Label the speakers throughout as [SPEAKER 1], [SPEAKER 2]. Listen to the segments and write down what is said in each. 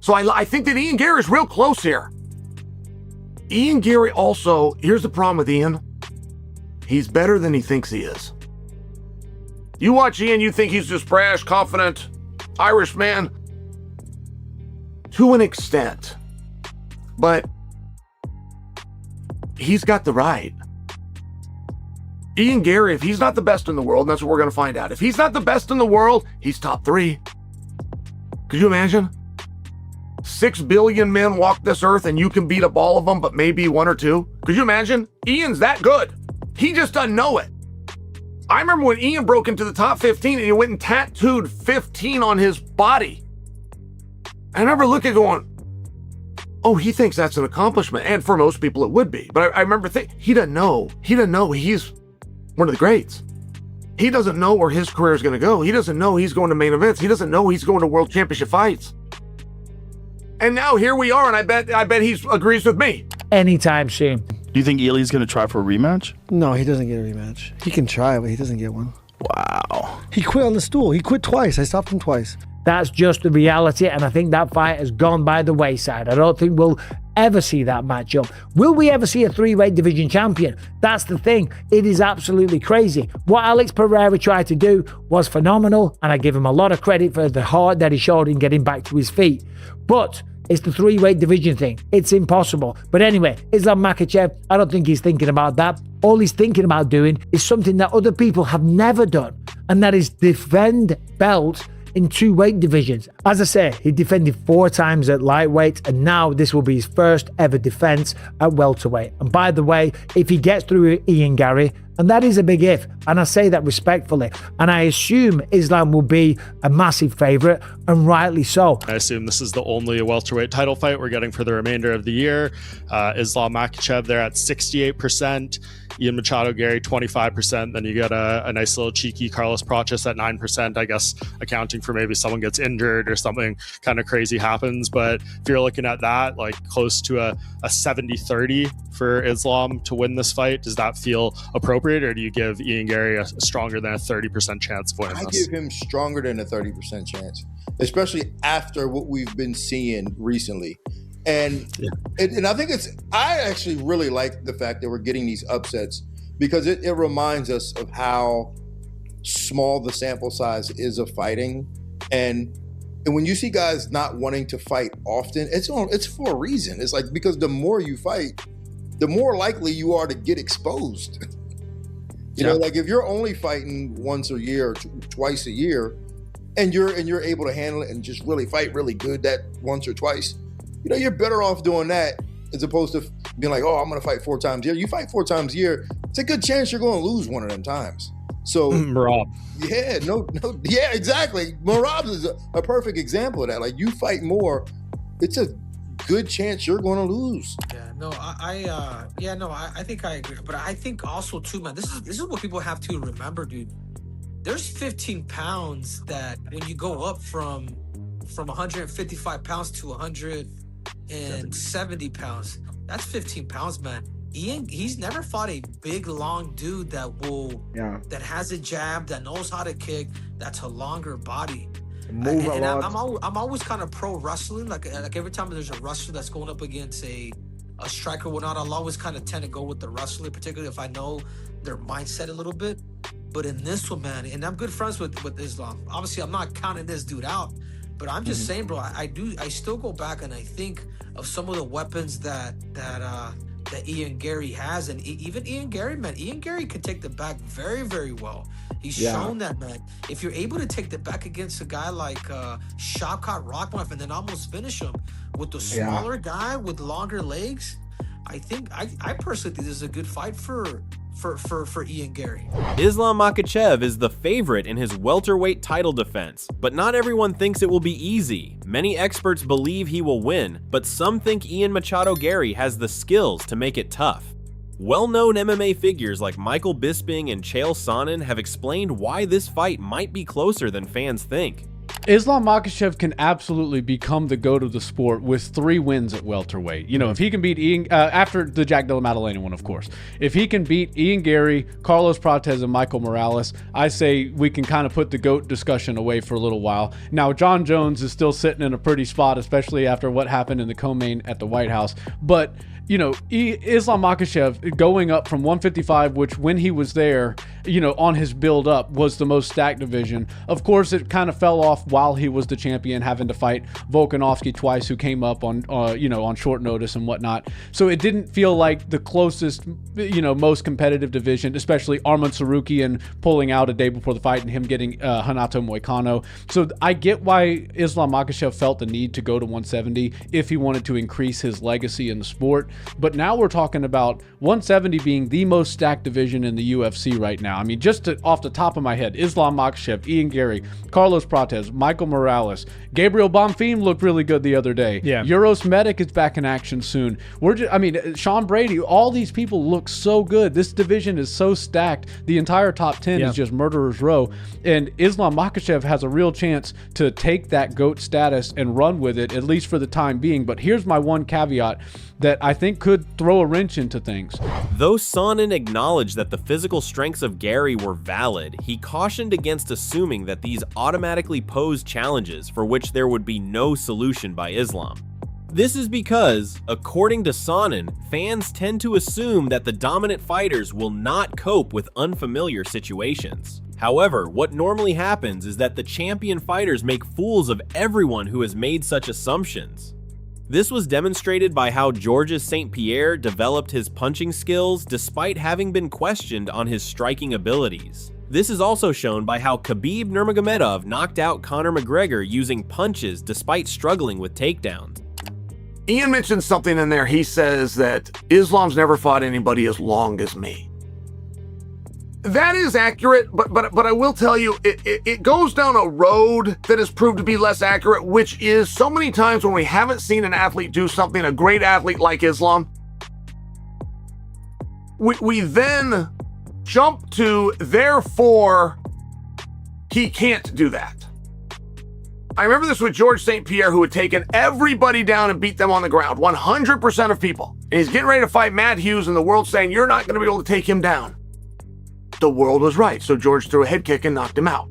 [SPEAKER 1] So I think that Ian Garry is real close here. Ian Garry also, here's the problem with Ian. He's better than he thinks he is. You watch Ian, you think he's this brash, confident Irish man. To an extent. But he's got the right. Ian Garry, if he's not the best in the world, and that's what we're going to find out. If he's not the best in the world, he's top 3. Could you imagine? 6 billion men walk this earth and you can beat up all of them, but maybe 1 or 2. Could you imagine? Ian's that good. He just doesn't know it. I remember when Ian broke into the top 15 and he went and tattooed 15 on his body. I remember looking going, oh, he thinks that's an accomplishment. And for most people it would be. But I remember thinking, he doesn't know. He doesn't know he's one of the greats. He doesn't know where his career is going to go. He doesn't know he's going to main events. He doesn't know he's going to world championship fights. And now here we are, and I bet he agrees with me.
[SPEAKER 2] Anytime soon.
[SPEAKER 3] Do you think Ely's going to try for a rematch?
[SPEAKER 4] No, he doesn't get a rematch. He can try, but he doesn't get one.
[SPEAKER 3] Wow.
[SPEAKER 4] He quit on the stool. He quit twice. I stopped him twice.
[SPEAKER 2] That's just the reality, and I think that fight has gone by the wayside. I don't think we'll ever see that matchup. Will we ever see a 3-weight division champion? That's the thing. It is absolutely crazy. What Alex Pereira tried to do was phenomenal, and I give him a lot of credit for the heart that he showed in getting back to his feet. But it's the 3-weight division thing. It's impossible. But anyway, Islam Makhachev, I don't think he's thinking about that. All he's thinking about doing is something that other people have never done, and that is defend belts in 2 weight divisions. As I say, he defended 4 times at lightweight, and now this will be his first ever defense at welterweight. And by the way, if he gets through Ian Garry, and that is a big if, and I say that respectfully, and I assume Islam will be a massive favorite, and rightly so.
[SPEAKER 5] I assume this is the only welterweight title fight we're getting for the remainder of the year. Islam Makhachev there at 68%. Ian Machado Garry 25%. Then you get a nice little cheeky Carlos Prates at 9%, I guess, accounting for maybe someone gets injured or something kind of crazy happens. But if you're looking at that, like close to a 70-30 for Islam to win this fight, does that feel appropriate, or do you give Ian Garry a stronger than a 30% chance of winning this?
[SPEAKER 6] I give him stronger than a 30% chance, especially after what we've been seeing recently. And I think I actually really like the fact that we're getting these upsets, because it reminds us of how small the sample size is of fighting. And when you see guys not wanting to fight often, it's for a reason. It's like, because the more you fight, the more likely you are to get exposed. You know, like if you're only fighting once a year or twice a year, and you're able to handle it and just really fight really good that once or twice, you know, you're better off doing that as opposed to being like, oh, I'm going to fight 4 times a year. You fight 4 times a year, it's a good chance you're going to lose one of them times. So,
[SPEAKER 5] Marab.
[SPEAKER 6] Yeah, exactly. Marab is a perfect example of that. Like, you fight more, it's a good chance you're going to lose.
[SPEAKER 7] Yeah, no, I think I agree. But I think also too, man, this is what people have to remember, dude. There's 15 pounds that when you go up from 155 pounds to 170 pounds, that's 15 pounds, man. Ian, he's never fought a big, long dude that has a jab, that knows how to kick, that's a longer body.
[SPEAKER 8] Move a lot.
[SPEAKER 7] I'm always kind of pro wrestling. Like every time there's a wrestler that's going up against a striker or whatnot, I'll always kind of tend to go with the wrestler, particularly if I know their mindset a little bit. But in this one, man, and I'm good friends with Islam. Obviously, I'm not counting this dude out, but I'm just saying, bro, I still go back and I think of some of the weapons that Ian Garry has, and even Ian Garry, man. Ian Garry can take the back very, very well. He's shown that, man. If you're able to take the back against a guy like Shavkat Rakhmonov and then almost finish him with the smaller guy with longer legs, I personally think this is a good fight for Ian Garry.
[SPEAKER 9] Islam Makhachev is the favorite in his welterweight title defense, but not everyone thinks it will be easy. Many experts believe he will win, but some think Ian Machado Garry has the skills to make it tough. Well-known MMA figures like Michael Bisping and Chael Sonnen have explained why this fight might be closer than fans think.
[SPEAKER 8] Islam Makhachev can absolutely become the GOAT of the sport with 3 wins at welterweight. You know, if he can beat Ian, after the Jack Della Maddalena one, of course, if he can beat Ian Garry, Carlos Prates, and Michael Morales, I say we can kind of put the GOAT discussion away for a little while. Now, John Jones is still sitting in a pretty spot, especially after what happened in the co-main at the White House. But you know, Islam Makhachev going up from 155, which when he was there, you know, on his build up was the most stacked division. Of course, it kind of fell off while he was the champion, having to fight Volkanovski twice, who came up on, you know, on short notice and whatnot. So it didn't feel like the closest, you know, most competitive division, especially Arman Sarukian pulling out a day before the fight and him getting Hanato Moicano. So I get why Islam Makhachev felt the need to go to 170 if he wanted to increase his legacy in the sport. But now we're talking about 170 being the most stacked division in the UFC right now. I mean, off the top of my head, Islam Makhachev, Ian Garry, Carlos Prates, Michael Morales, Gabriel Bonfim looked really good the other day.
[SPEAKER 2] Yeah.
[SPEAKER 8] Euros Medic is back in action soon. Sean Brady, all these people look so good. This division is so stacked. The entire top 10 is just murderer's row. And Islam Makhachev has a real chance to take that GOAT status and run with it, at least for the time being. But here's my one caveat that I think could throw a wrench into things.
[SPEAKER 9] Though Sonnen acknowledged that the physical strengths of Garry were valid, he cautioned against assuming that these automatically posed challenges for which there would be no solution by Islam. This is because, according to Sonnen, fans tend to assume that the dominant fighters will not cope with unfamiliar situations. However, what normally happens is that the champion fighters make fools of everyone who has made such assumptions. This was demonstrated by how Georges St. Pierre developed his punching skills despite having been questioned on his striking abilities. This is also shown by how Khabib Nurmagomedov knocked out Conor McGregor using punches despite struggling with takedowns.
[SPEAKER 1] Ian mentioned something in there. He says that Islam's never fought anybody as long as me. That is accurate, but I will tell you, it goes down a road that has proved to be less accurate, which is so many times when we haven't seen an athlete do something, a great athlete like Islam, we then jump to, therefore, he can't do that. I remember this with Georges St. Pierre, who had taken everybody down and beat them on the ground, 100% of people. And he's getting ready to fight Matt Hughes, and the world's saying, you're not going to be able to take him down. The world was right, so George threw a head kick and knocked him out.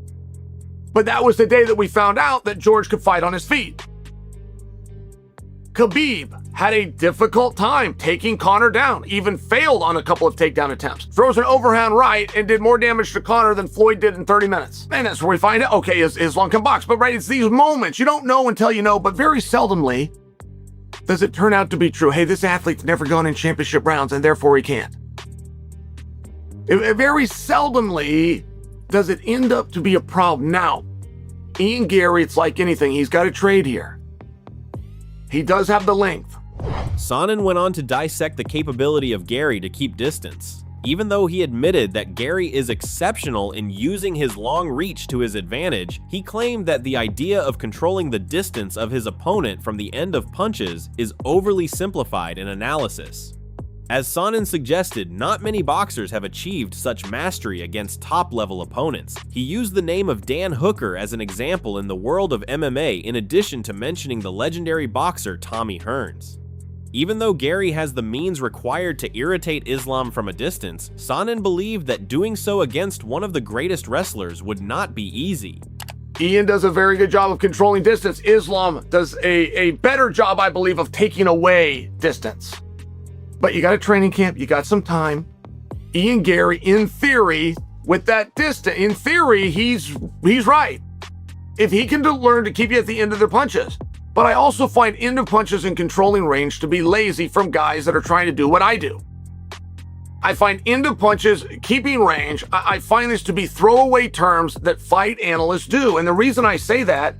[SPEAKER 1] But that was the day that we found out that George could fight on his feet. Khabib had a difficult time taking Conor down, even failed on a couple of takedown attempts. Throws an overhand right and did more damage to Conor than Floyd did in 30 minutes. And that's where we find out, okay, Islam can box. But right, it's these moments, you don't know until you know, but very seldomly does it turn out to be true. Hey, this athlete's never gone in championship rounds and therefore he can't. Very seldomly does it end up to be a problem. Now, Ian Garry, it's like anything. He's got a trade here. He does have the length.
[SPEAKER 9] Sonnen went on to dissect the capability of Garry to keep distance. Even though he admitted that Garry is exceptional in using his long reach to his advantage, he claimed that the idea of controlling the distance of his opponent from the end of punches is overly simplified in analysis. As Sonnen suggested, not many boxers have achieved such mastery against top-level opponents. He used the name of Dan Hooker as an example in the world of MMA in addition to mentioning the legendary boxer Tommy Hearns. Even though Garry has the means required to irritate Islam from a distance, Sonnen believed that doing so against one of the greatest wrestlers would not be easy.
[SPEAKER 1] Ian does a very good job of controlling distance. Islam does a better job, I believe, of taking away distance. But you got a training camp, you got some time. Ian Garry, in theory, with that distance, in theory, he's right. If he can learn to keep you at the end of their punches. But I also find end of punches and controlling range to be lazy from guys that are trying to do what I do. I find end of punches, keeping range, I find this to be throwaway terms that fight analysts do. And the reason I say that,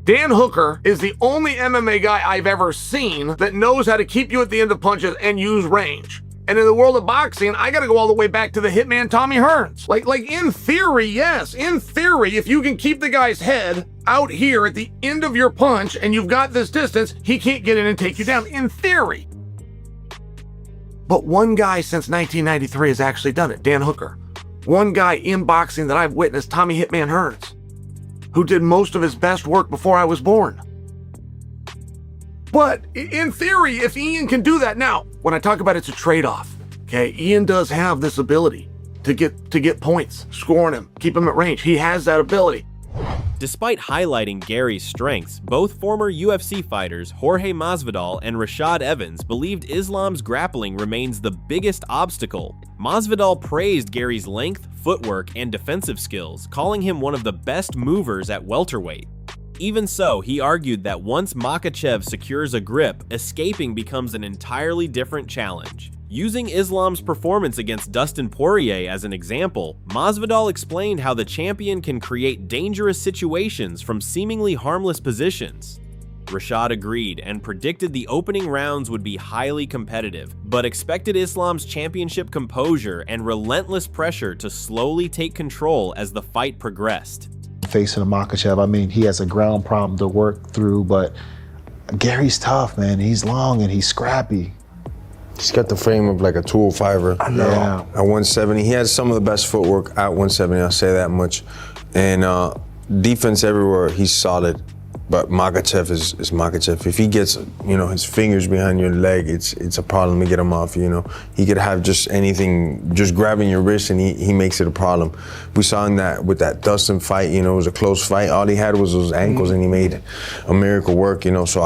[SPEAKER 1] Dan Hooker is the only MMA guy I've ever seen that knows how to keep you at the end of punches and use range. And in the world of boxing, I gotta go all the way back to the hitman Tommy Hearns. Like in theory, yes, in theory, if you can keep the guy's head out here at the end of your punch and you've got this distance, he can't get in and take you down, in theory. But one guy since 1993 has actually done it, Dan Hooker. One guy in boxing that I've witnessed, Tommy Hitman Hearns. who did most of his best work before I was born. But in theory, if Ian can do that, now, when I talk about it's a trade-off, okay, Ian does have this ability to get points, scoring him, keep him at range. He has that ability.
[SPEAKER 9] Despite highlighting Gary's strengths, both former UFC fighters Jorge Masvidal and Rashad Evans believed Islam's grappling remains the biggest obstacle. Masvidal praised Gary's length, footwork, and defensive skills, calling him one of the best movers at welterweight. Even so, he argued that once Makhachev secures a grip, escaping becomes an entirely different challenge. Using Islam's performance against Dustin Poirier as an example, Masvidal explained how the champion can create dangerous situations from seemingly harmless positions. Rashad agreed and predicted the opening rounds would be highly competitive, but expected Islam's championship composure and relentless pressure to slowly take control as the fight progressed.
[SPEAKER 10] Facing a Makhachev, I mean, he has a ground problem to work through, but Gary's tough, man. He's long and he's scrappy.
[SPEAKER 11] He's got the frame of like a 205er.
[SPEAKER 10] I know. Yeah.
[SPEAKER 11] At 170, he has some of the best footwork at 170, I'll say that much. And defense everywhere, he's solid. But Makhachev is Makhachev. If he gets, his fingers behind your leg, it's a problem to get him off, He could have just anything, just grabbing your wrist, and he makes it a problem. We saw with that Dustin fight, it was a close fight. All he had was those ankles, and he made a miracle work, So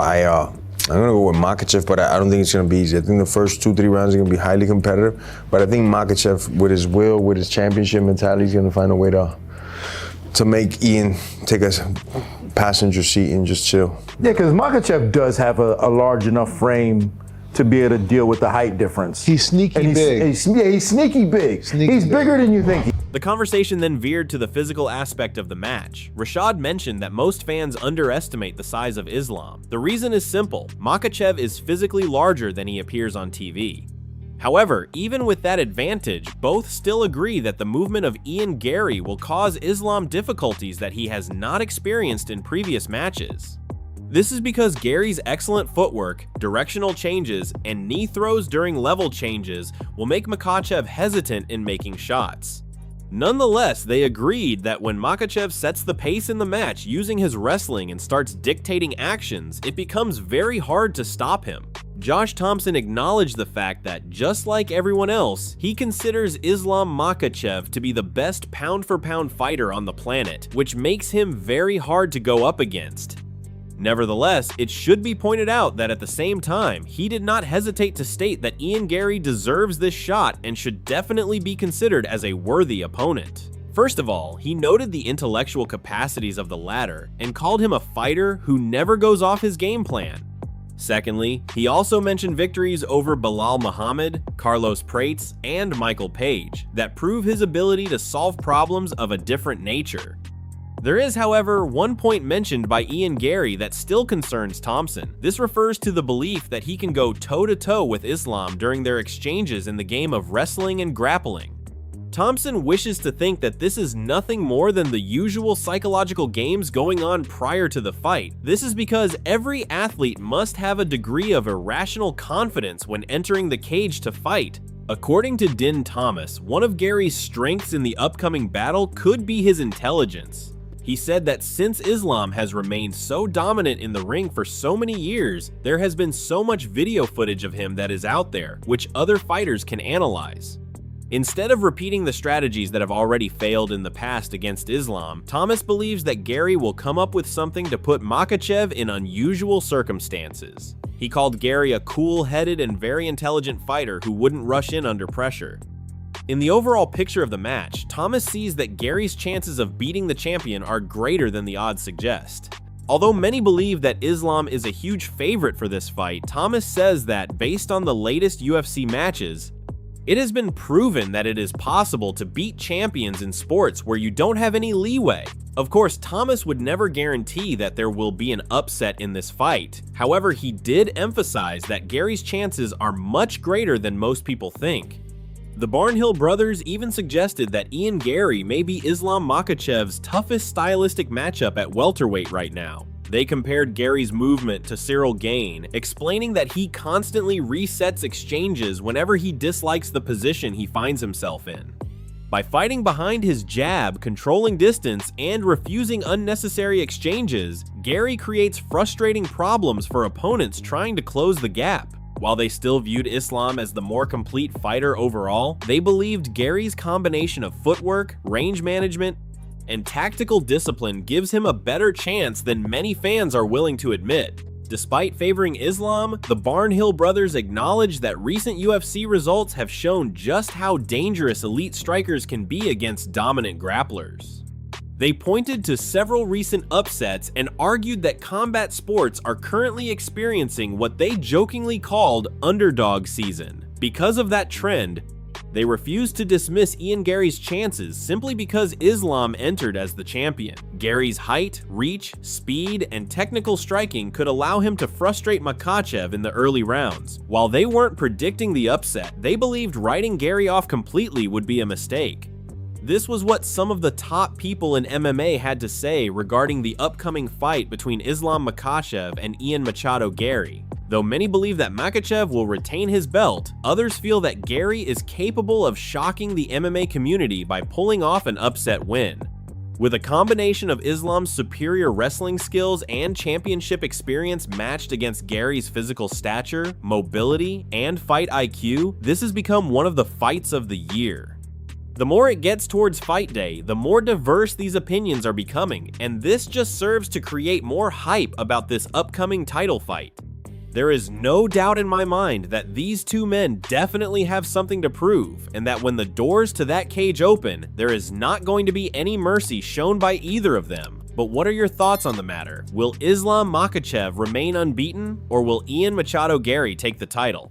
[SPEAKER 11] I'm going to go with Makhachev, but I don't think it's going to be easy. I think the first 2-3 rounds are going to be highly competitive, but I think Makhachev, with his will, with his championship mentality, is going to find a way to make Ian take a passenger seat and just chill.
[SPEAKER 12] Yeah, because Makhachev does have a large enough frame to be able to deal with the height difference.
[SPEAKER 10] He's sneaky big.
[SPEAKER 12] He's sneaky big. He's bigger than you think.
[SPEAKER 9] The conversation then veered to the physical aspect of the match. Rashad mentioned that most fans underestimate the size of Islam. The reason is simple: Makhachev is physically larger than he appears on TV. However, even with that advantage, both still agree that the movement of Ian Garry will cause Islam difficulties that he has not experienced in previous matches. This is because Gary's excellent footwork, directional changes, and knee throws during level changes will make Makhachev hesitant in making shots. Nonetheless, they agreed that when Makhachev sets the pace in the match using his wrestling and starts dictating actions, it becomes very hard to stop him. Josh Thompson acknowledged the fact that, just like everyone else, he considers Islam Makhachev to be the best pound-for-pound fighter on the planet, which makes him very hard to go up against. Nevertheless, it should be pointed out that at the same time, he did not hesitate to state that Ian Garry deserves this shot and should definitely be considered as a worthy opponent. First of all, he noted the intellectual capacities of the latter and called him a fighter who never goes off his game plan. Secondly, he also mentioned victories over Bilal Muhammad, Carlos Prates, and Michael Page that prove his ability to solve problems of a different nature. There is, however, one point mentioned by Ian Garry that still concerns Thompson. This refers to the belief that he can go toe-to-toe with Islam during their exchanges in the game of wrestling and grappling. Thompson wishes to think that this is nothing more than the usual psychological games going on prior to the fight. This is because every athlete must have a degree of irrational confidence when entering the cage to fight. According to Din Thomas, one of Gary's strengths in the upcoming battle could be his intelligence. He said that since Islam has remained so dominant in the ring for so many years, there has been so much video footage of him that is out there, which other fighters can analyze. Instead of repeating the strategies that have already failed in the past against Islam, Thomas believes that Garry will come up with something to put Makhachev in unusual circumstances. He called Garry a cool-headed and very intelligent fighter who wouldn't rush in under pressure. In the overall picture of the match, Thomas sees that Gary's chances of beating the champion are greater than the odds suggest. Although many believe that Islam is a huge favorite for this fight, Thomas says that, based on the latest UFC matches, it has been proven that it is possible to beat champions in sports where you don't have any leeway. Of course, Thomas would never guarantee that there will be an upset in this fight. However, he did emphasize that Gary's chances are much greater than most people think. The Barnhill brothers even suggested that Ian Garry may be Islam Makhachev's toughest stylistic matchup at welterweight right now. They compared Gary's movement to Cyril Gane, explaining that he constantly resets exchanges whenever he dislikes the position he finds himself in. By fighting behind his jab, controlling distance, and refusing unnecessary exchanges, Garry creates frustrating problems for opponents trying to close the gap. While they still viewed Islam as the more complete fighter overall, they believed Garry's combination of footwork, range management, and tactical discipline gives him a better chance than many fans are willing to admit. Despite favoring Islam, the Barnhill brothers acknowledged that recent UFC results have shown just how dangerous elite strikers can be against dominant grapplers. They pointed to several recent upsets and argued that combat sports are currently experiencing what they jokingly called underdog season. Because of that trend, they refused to dismiss Ian Garry's chances simply because Islam entered as the champion. Garry's height, reach, speed, and technical striking could allow him to frustrate Makhachev in the early rounds. While they weren't predicting the upset, they believed writing Garry off completely would be a mistake. This was what some of the top people in MMA had to say regarding the upcoming fight between Islam Makhachev and Ian Machado Garry. Though many believe that Makhachev will retain his belt, others feel that Garry is capable of shocking the MMA community by pulling off an upset win. With a combination of Islam's superior wrestling skills and championship experience matched against Garry's physical stature, mobility, and fight IQ, this has become one of the fights of the year. The more it gets towards fight day, the more diverse these opinions are becoming, and this just serves to create more hype about this upcoming title fight. There is no doubt in my mind that these two men definitely have something to prove, and that when the doors to that cage open, there is not going to be any mercy shown by either of them. But what are your thoughts on the matter? Will Islam Makhachev remain unbeaten, or will Ian Machado Garry take the title?